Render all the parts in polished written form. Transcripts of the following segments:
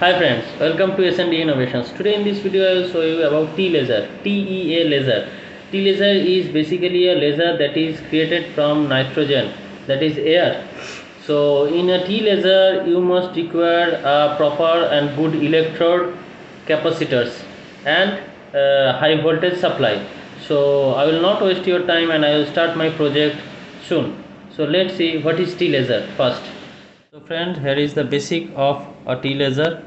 Hi friends, welcome to S&D Innovations. Today in this video I will show you about T-laser, TEA laser. T-laser is basically a laser that is created from nitrogen, that is air. So in a T-laser you must require a proper and good electrode, capacitors and high voltage supply. So I will not waste your time and I will start my project soon. So let's see what is T-laser first. So friends, here is the basic of a T-laser.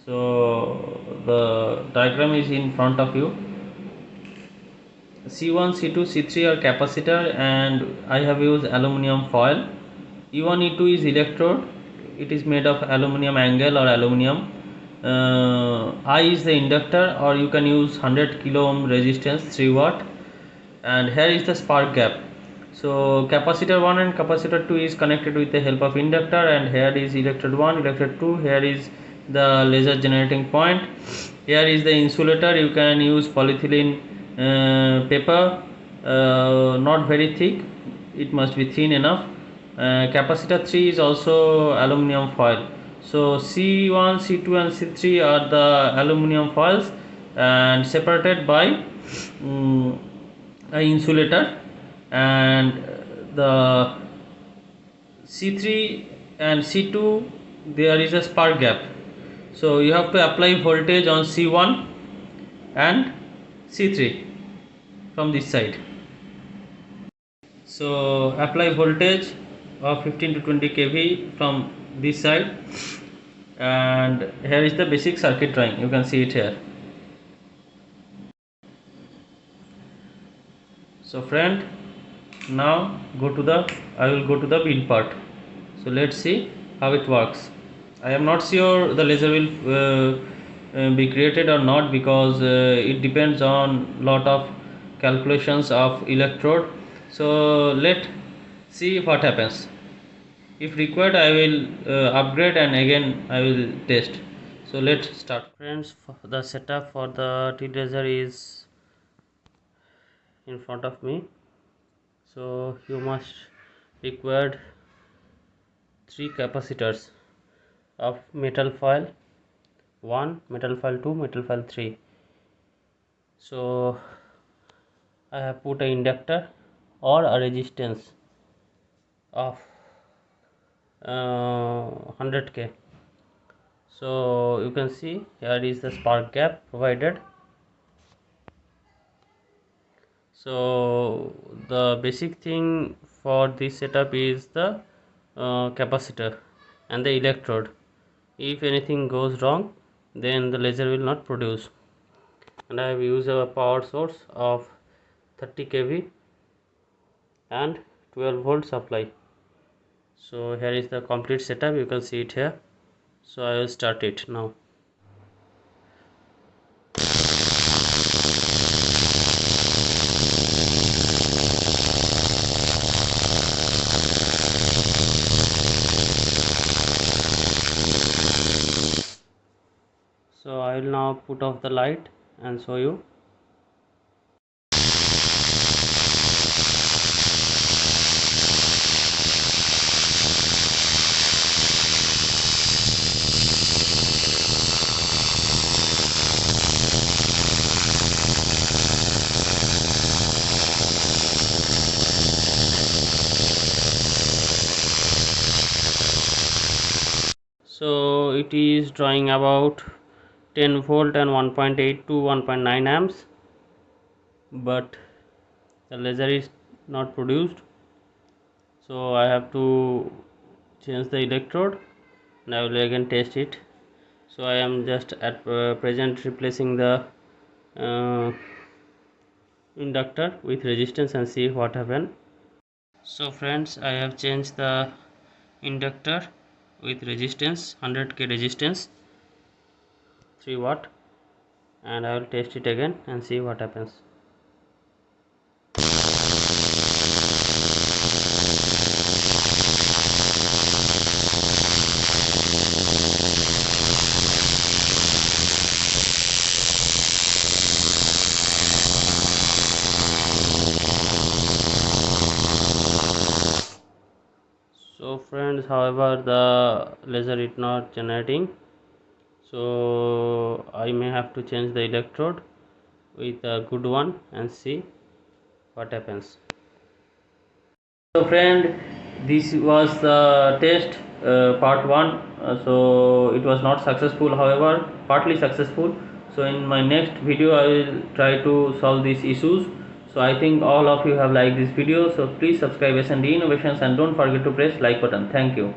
So the diagram is in front of you. C1, C2, C3 are capacitor and I have used aluminum foil. E1, E2 is electrode. It is made of aluminum angle or aluminum. I is the inductor, or you can use 100 kilo ohm resistance, 3 watt. And here is the spark gap. So capacitor 1 and capacitor 2 is connected with the help of inductor, and here is electrode 1, electrode 2. Here is the laser generating point. Here is the insulator. You can use polyethylene paper, not very thick, it must be thin enough. Capacitor 3 is also aluminum foil. So C1, C2 and C3 are the aluminum foils and separated by insulator, and the C3 and C2 there is a spark gap. So you have to apply voltage on C1 and C3 from this side. So apply voltage of 15 to 20 kV from this side, and here is the basic circuit drawing. You can see it here. So friend, now I will go to the build part. So let's see how it works. I am not sure the laser will be created or not, because it depends on lot of calculations of electrode. So let's see what happens. If required I will upgrade and again I will test. So let's start. Friends, the setup for the T-laser is in front of me. So you must require 3 capacitors of metal foil 1, metal foil 2, metal foil 3. So I have put an inductor or a resistance of 100k. So you can see here is the spark gap provided. So the basic thing for this setup is the capacitor and the electrode. If anything goes wrong, then the laser will not produce. And I have used a power source of 30 kV and 12 volt supply. So here is the complete setup. You can see it here. So I will start it now. So I will now put off the light and show you. So it is drawing about 10 volt and 1.8 to 1.9 amps, but the laser is not produced. So I have to change the electrode and I will again test it. So I am just at present replacing the inductor with resistance and see what happened. So friends, I have changed the inductor with resistance 100k resistance 3 watt, and I will test it again and see what happens. So friends, however the laser is not generating. So I may have to change the electrode with a good one and see what happens. So friend, this was the test part 1. So it was not successful, however partly successful. So in my next video I will try to solve these issues. So I think all of you have liked this video, so please subscribe S&D Innovations and don't forget to press like button. Thank you.